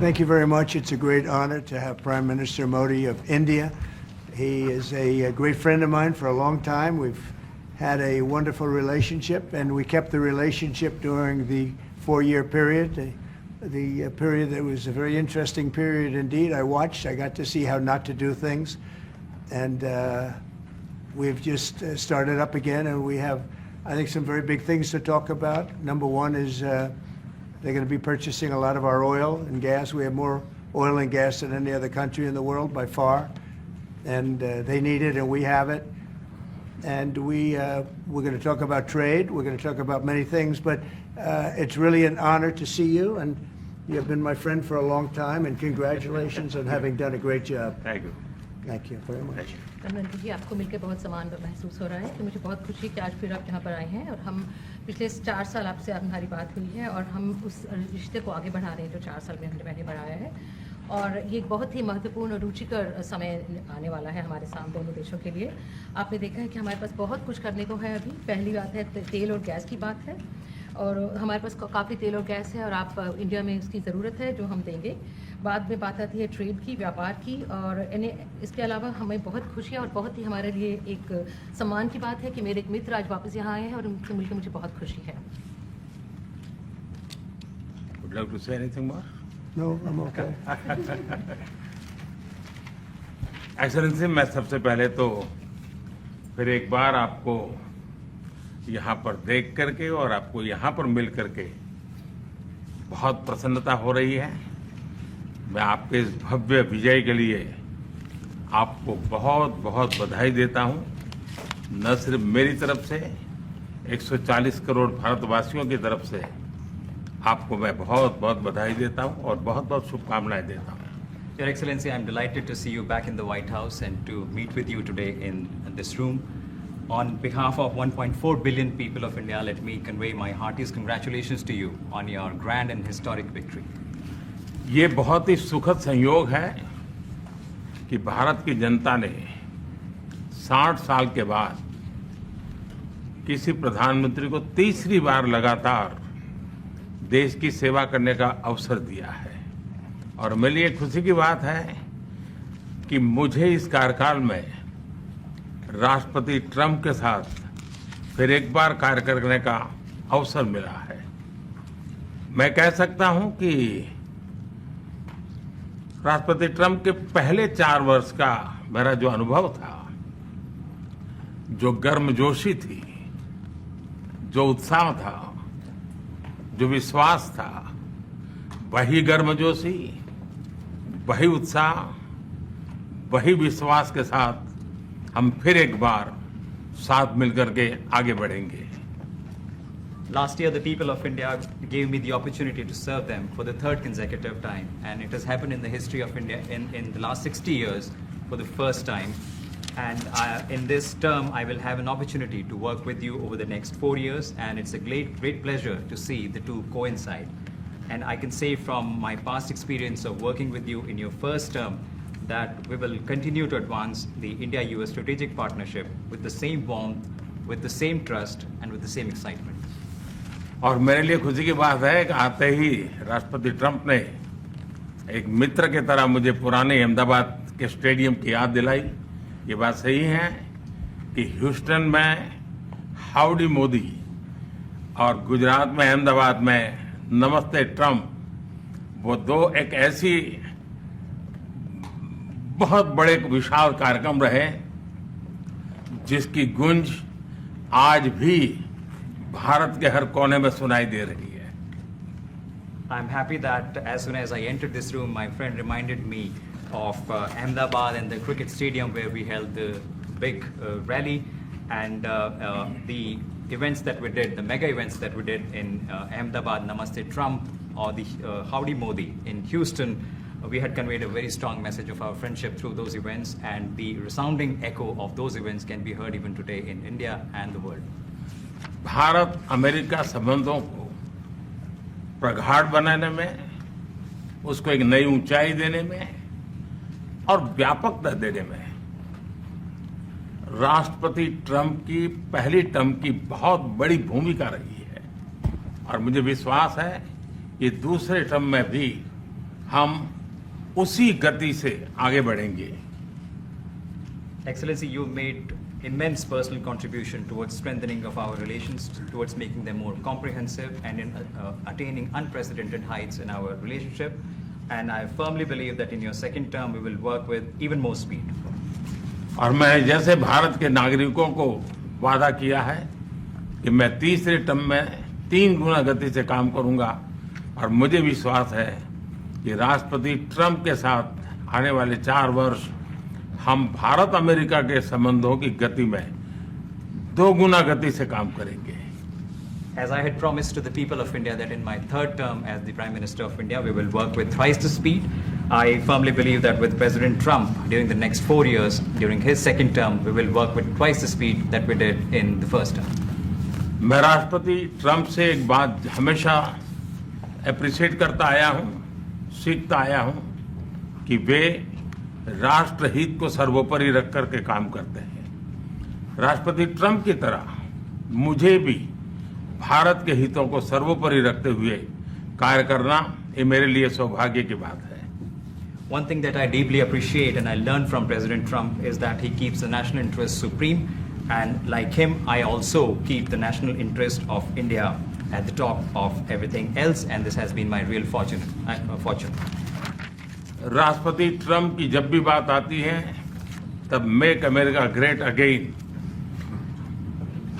Thank you very much. It's a great honor to have Prime Minister Modi of India. He is a great friend of mine for a long time. We've had a wonderful relationship, and we kept the relationship during the 4-year period. The period that was a very interesting period indeed. I watched. I got to see how not to do things, and we've just started up again, and we have, I think, some very big things to talk about. Number one is they're going to be purchasing a lot of our oil and gas. We have more oil and gas than any other country in the world by far, and they need it, and we have it. And we're going to talk about trade. We're going to talk about many things, but it's really an honor to see you, and you have been my friend for a long time, and congratulations on having done a great job. Thank you. Thank you very much. प्रधानमंत्री जी, आपको मिलकर बहुत सम्मान महसूस हो रहा है कि मुझे बहुत खुशी कि आज फिर आप यहाँ पर आए हैं और हम पिछले 4 साल आपसे हमारी बात हुई है और हम उस रिश्ते को आगे बढ़ा रहे हैं जो 4 साल में हमने मैंने बढ़ाया है। और ये बहुत ही महत्वपूर्ण और रुचिकर समय आने वाला है हमारे सामने दोनों देशों के लिए। आपने देखा है कि हमारे पास बहुत कुछ करने को है। अभी पहली बात है तेल और गैस की बात है, और हमारे पास काफ़ी तेल और गैस है और आप इंडिया में उसकी ज़रूरत है जो हम देंगे। बाद में बात आती है ट्रेड की, व्यापार की, और इसके अलावा हमें बहुत खुशी है और बहुत ही हमारे लिए एक सम्मान की बात है कि मेरे एक मित्र आज वापस यहाँ आए हैं और उनसे मिलकर मुझे बहुत खुशी है। Would you like to say anything more? No, I'm okay. Excellency, मैं सबसे पहले तो फिर एक बार आपको यहाँ पर देख करके और आपको यहाँ पर मिल करके बहुत प्रसन्नता हो रही है। मैं आपके इस भव्य विजय के लिए आपको बहुत बहुत बधाई देता हूँ। न सिर्फ मेरी तरफ से, 140 करोड़ भारतवासियों की तरफ से आपको मैं बहुत बहुत बधाई देता हूँ और बहुत बहुत शुभकामनाएं देता हूँ। Your Excellency, I am delighted to see you back in the White House and to meet with you today in this room. On behalf of 1.4 billion people of India, let me convey my heartiest congratulations to you on your grand and historic victory. ये बहुत ही सुखद संयोग है कि भारत की जनता ने 60 साल के बाद किसी प्रधानमंत्री को तीसरी बार लगातार देश की सेवा करने का अवसर दिया है। और मेरे लिए खुशी की बात है कि मुझे इस कार्यकाल में राष्ट्रपति ट्रंप के साथ फिर एक बार कार्य करने का अवसर मिला है। मैं कह सकता हूं कि राष्ट्रपति ट्रंप के पहले 4 वर्ष का मेरा जो अनुभव था, जो गर्मजोशी थी, जो उत्साह था, जो विश्वास था, वही गर्मजोशी, वही उत्साह, वही विश्वास के साथ हम फिर एक बार साथ मिलकर के आगे बढ़ेंगे। Last year, the people of India gave me the opportunity to serve them for the 3rd consecutive time, and it has happened in the history of India in the last 60 years for the first time. And in this term, I will have an opportunity to work with you over the next 4 years, and it's a great pleasure to see the two coincide. And I can say from my past experience of working with you in your first term that we will continue to advance the India-US strategic partnership with the same warmth, with the same trust, and with the same excitement. और मेरे लिए खुशी की बात है कि आते ही राष्ट्रपति ट्रंप ने एक मित्र की तरह मुझे पुराने अहमदाबाद के स्टेडियम की याद दिलाई। ये बात सही है कि ह्यूस्टन में हाउडी मोदी और गुजरात में अहमदाबाद में नमस्ते ट्रंप, वो दो एक ऐसी बहुत बड़े विशाल कार्यक्रम रहे जिसकी गूंज आज भी भारत के हर कोने में सुनाई दे रही है। I'm happy that as soon as I entered this room, my friend reminded me of Ahmedabad and the cricket stadium where we held the big rally, and the events that we did, the mega events that we did in Ahmedabad, Namaste Trump, or the Howdy Modi in Houston. We had conveyed a very strong message of our friendship through those events, and the resounding echo of those events can be heard even today in India and the world. Bharat America संबंधों को प्रगाढ़ बनाने में, उसको एक नई ऊंचाई देने में और व्यापकता देने में राष्ट्रपति ट्रंप की पहली टर्म की बहुत बड़ी भूमिका रही है। और मुझे विश्वास है कि दूसरे टर्म में भी हम उसी गति से आगे बढ़ेंगे। Excellency, you made immense personal contribution towards strengthening of our relations, towards making them more comprehensive and in attaining unprecedented heights in our relationship. And I firmly believe that in your second term, we will work with even more speed. और मैं जैसे भारत के नागरिकों को वादा किया है कि मैं तीसरे टर्म में 3 गुना गति से काम करूंगा, और मुझे विश्वास है कि राष्ट्रपति ट्रंप के साथ आने वाले 4 वर्ष हम भारत अमेरिका के संबंधों की गति में 2 गुना गति से काम करेंगे। As I had promised to the people of India that in my third term as the Prime Minister of India, we will work with thrice the speed. I firmly believe that with President Trump during the next 4 years, during his second term, we will work with twice the speed that we did in the first term. मैं राष्ट्रपति Trump से एक बात हमेशा appreciate करता आया हूं, सीखता आया हूं कि वे राष्ट्रहित को सर्वोपरि रख करके काम करते हैं। राष्ट्रपति ट्रंप की तरह मुझे भी भारत के हितों को सर्वोपरि रखते हुए कार्य करना ये मेरे लिए सौभाग्य की बात है। One thing that I deeply appreciate and I learned from President Trump is that he keeps the national interest supreme, and like him, I also keep the national interest of India at the top of everything else, and this has been my real fortune. राष्ट्रपति Trump की जब भी बात आती है तब make America great again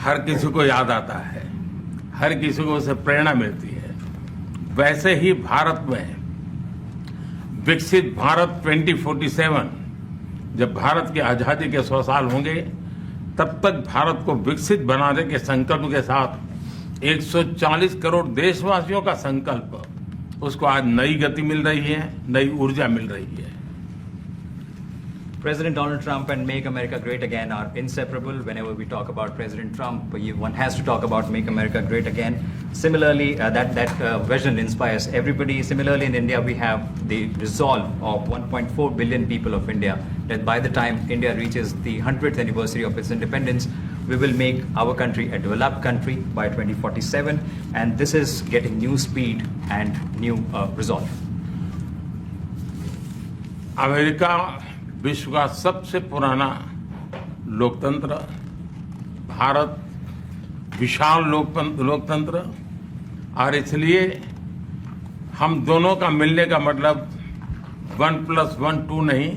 हर किसी को याद आता है, हर किसी को उससे प्रेरणा मिलती है। वैसे ही भारत में विकसित भारत 2047, जब भारत की आज़ादी के 100 साल होंगे, तब तक भारत को विकसित बनाने के संकल्प के साथ 140 करोड़ देशवासियों का संकल्प, उसको आज नई गति मिल रही है, नई ऊर्जा मिल रही है। President Donald Trump and Make America Great Again are inseparable. Whenever we talk about President Trump, one has to talk about Make America Great Again. Similarly, that vision inspires everybody. Similarly, in India, we have the resolve of 1.4 billion people of India that by the time India reaches the 100th anniversary of its independence, we will make our country a developed country by 2047. And this is getting new speed and new resolve. America विश्व का सबसे पुराना लोकतंत्र, भारत विशाल लोकतंत्र, और इसलिए हम दोनों का मिलने का मतलब 1+1 2 नहीं,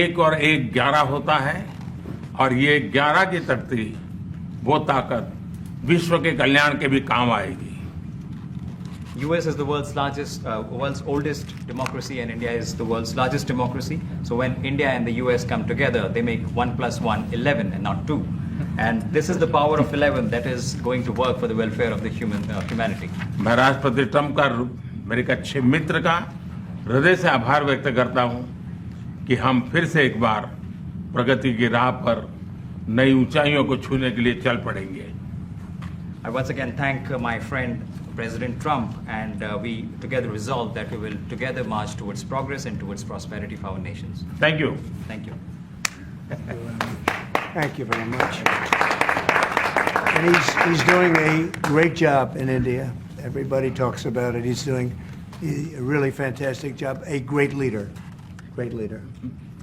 1 और 1 11 होता है, और ये 11 की शक्ति, वो ताकत विश्व के कल्याण के भी काम आएगी। US is the world's oldest democracy, and India is the world's largest democracy. So when India and the US come together, they make 1+1 11 and not 2. And this is the power of 11 that is going to work for the welfare of the humanity. मैं राष्ट्रपति Trump का, मेरे एक अच्छे मित्र का हृदय से आभार व्यक्त करता हूं कि हम फिर से एक बार प्रगति की राह पर नई ऊंचाइयों को छूने के लिए चल पड़ेंगे। I once again thank my friend President Trump, and we together resolve that we will together march towards progress and towards prosperity for our nations. Thank you. Thank you. Thank you very much. And he's doing a great job in India. Everybody talks about it. He's doing a really fantastic job. A great leader. Great leader.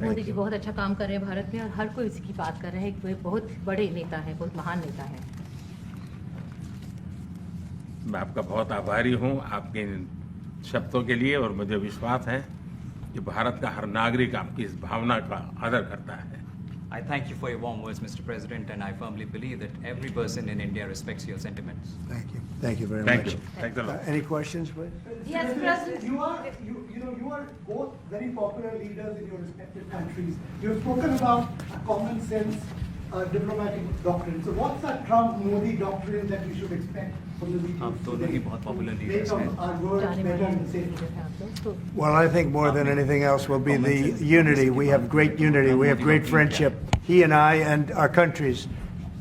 Modi ji बहुत अच्छा काम कर रहे हैं भारत में, और हर कोई इसकी बात कर रहा है। वे बहुत बड़े नेता हैं, बहुत महान नेता हैं। मैं आपका बहुत आभारी हूं आपके इन शब्दों के लिए, और मुझे विश्वास है कि भारत का हर नागरिक आपकी इस भावना का आदर करता है। I thank you for your warm words, Mr. President, and I firmly believe that every person in India respects your sentiments. Thank you. Thank you very Thank much. you. Thanks a lot. Any questions, please? Yes, President. You are both very popular leaders in your respective countries. You have spoken about a common sense diplomatic doctrine. So what's that Trump-Modi doctrine that we should expect from the meetings आप दोनों today? ही बहुत popular Make leaders हैं। our words जाने better माने and safer. Leader हैं आप लोग, तो Well, I think more than anything else will be the unity. We have great unity. We have great friendship, he and I and our countries.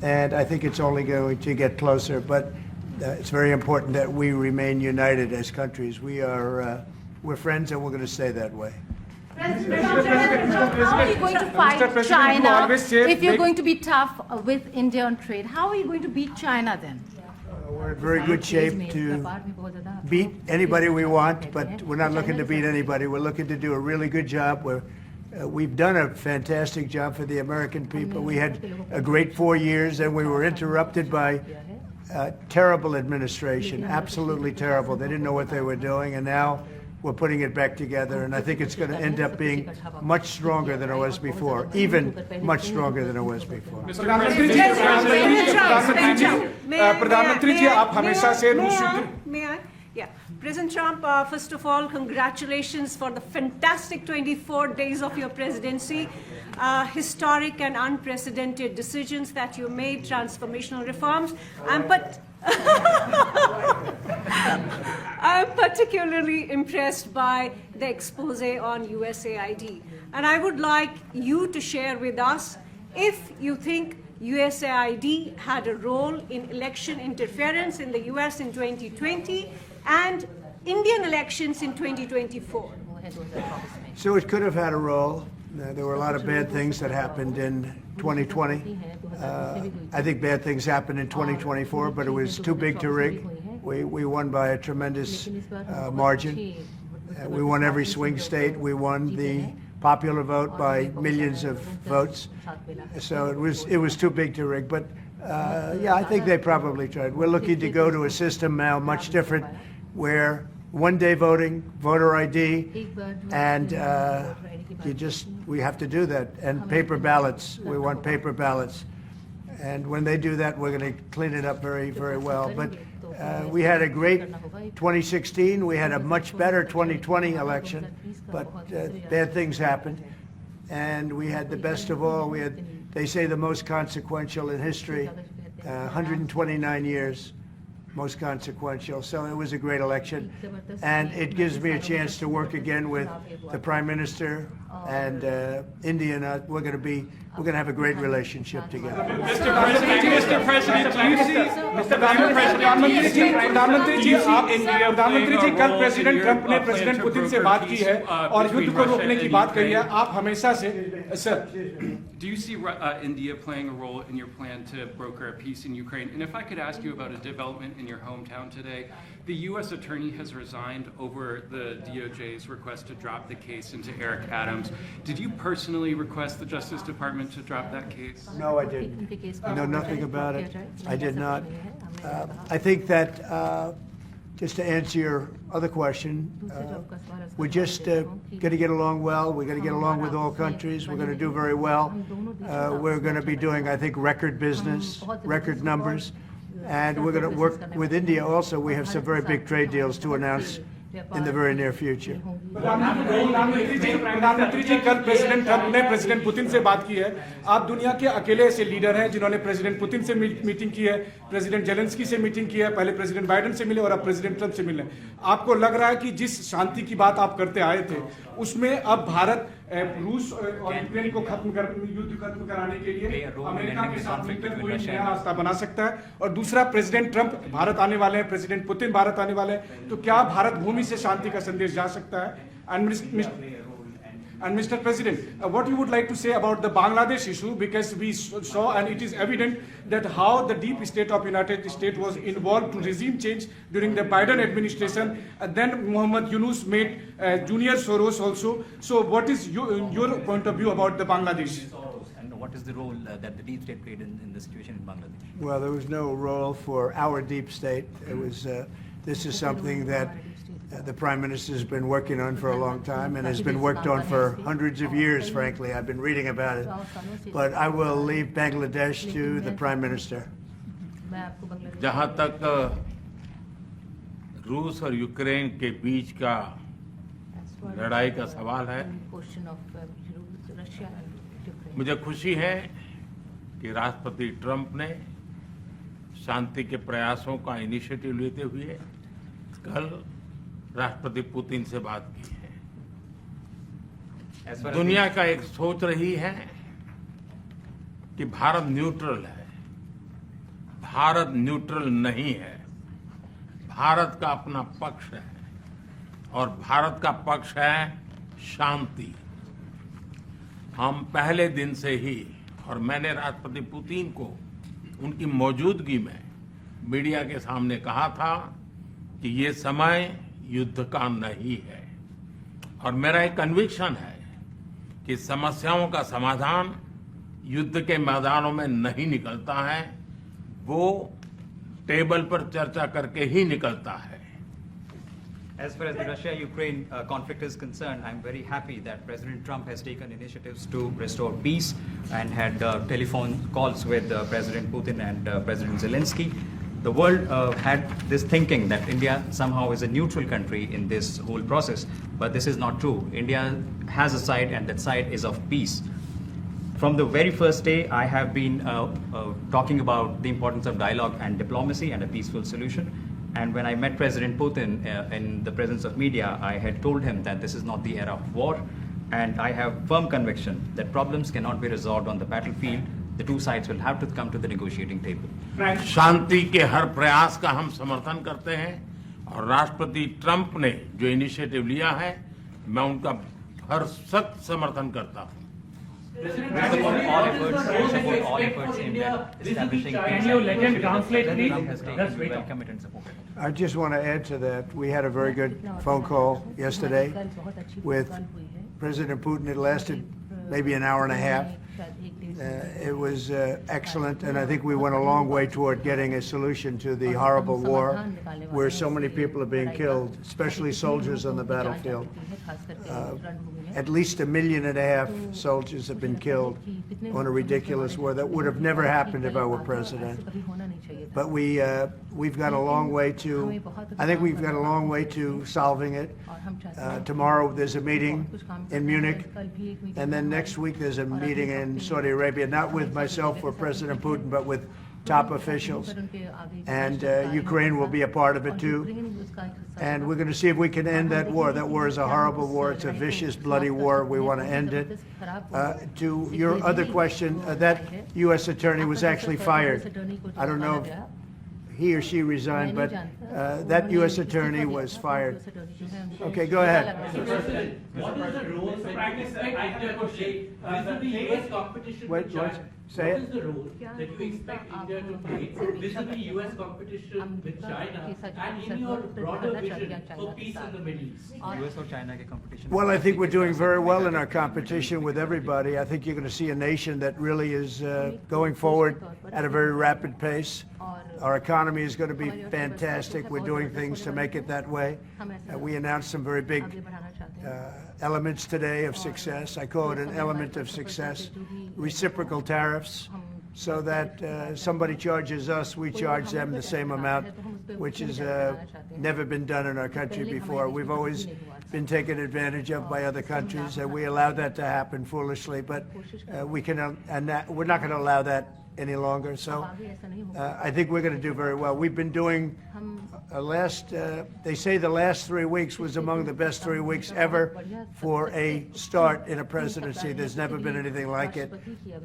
And I think it's only going to get closer. But it's very important that we remain united as countries. We're friends, and we're going to stay that way. President, how are you going to fight China if you're going to be tough with India on trade? How are you going to beat China then? We're in very good shape to beat anybody we want, but we're not looking to beat anybody. We're looking to do a really good job. We've done a fantastic job for the American people. We had a great 4 years, and we were interrupted by terrible administration, absolutely terrible. They didn't know what they were doing, and now we're putting it back together, and I think it's going to end up being much stronger than it was before, even much stronger than it was before. प्रधानमंत्री जी आप हमेशा से रूस युद्ध Yeah. President Trump, first of all, congratulations for the fantastic 24 days of your presidency. Historic and unprecedented decisions that you made, transformational reforms. I'm particularly impressed by the expose on USAID. And I would like you to share with us if you think USAID had a role in election interference in the US in 2020 and Indian elections in 2024. So it could have had a role. There were a lot of bad things that happened in 2020. I think bad things happened in 2024, but it was too big to rig. We won by a tremendous margin. We won every swing state. We won the popular vote by millions of votes. So it was too big to rig. But yeah, I think they probably tried. We're looking to go to a system now much different, where one-day voting, voter ID, and we have to do that. And paper ballots. We want paper ballots. And when they do that, we're going to clean it up very, very well. But we had a great 2016. We had a much better 2020 election, but bad things happened. And we had the best of all. We had, they say, the most consequential in history, 129 years, most consequential. So it was a great election. And it gives me a chance to work again with the Prime Minister and India. And we're going to have a great relationship together. Mr. President, do you see प्रधानमंत्री जी कल president Trump ने president Putin से बात की है और युद्ध को रोकने की बात कही है आप हमेशा से sir Do you see India playing a role in your plan to broker a peace in Ukraine? And if I could ask you about a development in your hometown today, the U.S. attorney has resigned over the DOJ's request to drop the case into Eric Adams. Did you personally request the Justice Department to drop that case? No, I didn't. I know nothing about it. I did not. I think that, just to answer your other question, we're just going to get along well. We're going to get along with all countries. We're going to do very well. We're going to be doing, I think, record business, record numbers. And we're going to work with India also. We have some very big trade deals to announce in the very near future. प्रधानमंत्री जी कल president Trump ने president Putin से बात की है आप दुनिया के अकेले ऐसे लीडर हैं जिन्होंने प्रेसिडेंट पुतिन से मीटिंग की है प्रेसिडेंट जेलेंस्की से मीटिंग की है पहले प्रेसिडेंट बाइडेन से मिले और अब प्रेसिडेंट ट्रंप से मिले आपको लग रहा है कि जिस शांति की बात आप करते आए थे उसमें अब भारत रूस और यूक्रेन को युद्ध खत्म कराने के लिए अमेरिका के साथ मिलकर कोई नया रास्ता बना सकता है और दूसरा प्रेसिडेंट ट्रंप भारत आने वाले हैं प्रेसिडेंट पुतिन भारत आने वाले हैं तो क्या भारत भूमि से शांति का संदेश जा सकता है And Mr. President, what you would like to say about the Bangladesh issue, because we saw and it is evident that how the deep state of United States was involved to regime change during the Biden administration, and then Muhammad Yunus made Junior Soros also. So what is your point of view about the Bangladesh? And what is the role that the deep state played in the situation in Bangladesh? Well, there was no role for our deep state. It was, this is something that the Prime Minister has been working on for a long time and has been worked on for hundreds of years, frankly. I've been reading about it. But I will leave Bangladesh to the Prime Minister. जहाँ तक रूस और Ukraine के बीच का लड़ाई का सवाल है मुझे खुशी है कि राष्ट्रपति ट्रंप ने शांति के प्रयासों का इनिशिएटिव लेते हुए कल राष्ट्रपति पुतिन से बात की है दुनिया का एक सोच रही है कि भारत न्यूट्रल है भारत न्यूट्रल नहीं है भारत का अपना पक्ष है और भारत का पक्ष है शांति हम पहले दिन से ही और मैंने राष्ट्रपति पुतिन को उनकी मौजूदगी में मीडिया के सामने कहा था कि ये समय युद्ध का नहीं है, और मेरा एक कन्विक्शन है कि समस्याओं का समाधान युद्ध के मैदानों में नहीं निकलता है, वो टेबल पर चर्चा करके ही निकलता है। As far as the Russia-Ukraine conflict is concerned, I'm very happy that President Trump has taken initiatives to restore peace and had telephone calls with President Putin and President Zelensky. The world had this thinking that India somehow is a neutral country in this whole process, but this is not true. India has a side, and that side is of peace. From the very first day, I have been talking about the importance of dialogue and diplomacy and a peaceful solution. And when I met President Putin in the presence of media, I had told him that this is not the era of war, and I have firm conviction that problems cannot be resolved on the battlefield. The two sides will have to come to the negotiating table. शांति के हर प्रयास का हम समर्थन करते हैं, और राष्ट्रपति Trump ने जो इनिशिएटिव लिया है, मैं उनका हर सख्त समर्थन करता हूं। We support all efforts aimed at establishing peace. Can you let him translate, President please? Trump has taken, Just we wait. welcome it and support it. I just want to add to that. We had a very good phone call yesterday with President Putin. It lasted maybe an hour and a half. It was excellent, and I think we went a long way toward getting a solution to the horrible war where so many people are being killed, especially soldiers on the battlefield. At least 1.5 million soldiers have been killed on a ridiculous war that would have never happened if I were president. But we've got a long way to, I think we've got a long way to solving it. Tomorrow there's a meeting in Munich, and then next week there's a meeting in Saudi Arabia, not with myself or President Putin, but with top officials. And Ukraine will be a part of it too. And we're going to see if we can end that war. That war is a horrible war. It's a vicious, bloody war. We want to end it. To your other question, that U.S. attorney was actually fired. I don't know if he or she resigned, but that U.S. attorney was fired. Okay, go ahead. What is the role, Prime Minister, I have a question. Vis-a-vis US competition Wait, with China, say what it. is the role that you expect India to play vis-a-vis US competition with China and in your broader vision for peace in the Middle East? US or China के competition? Well, I think we're doing very well in our competition with everybody. I think you're going to see a nation that really is going forward at a very rapid pace. Our economy is going to be fantastic. We're doing things to make it that way. We announced some very big elements today of success. I call it an element of success. Reciprocal tariffs, so that somebody charges us, we charge them the same amount, which has never been done in our country before. We've always been taken advantage of by other countries, and we allowed that to happen foolishly, but we're not going to allow that any longer. So I think we're going to do very well. We've been doing they say the last 3 weeks was among the best 3 weeks ever for a start in a presidency. There's never been anything like it.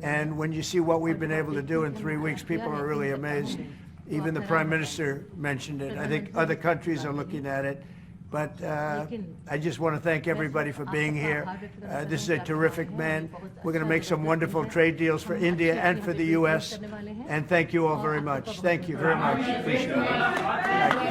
And when you see what we've been able to do in 3 weeks, people are really amazed. Even the Prime Minister mentioned it. I think other countries are looking at it. But I just want to thank everybody for being here. This is a terrific man. We're going to make some wonderful trade deals for India and for the U.S. And thank you all very much. Thank you very much. Appreciate it.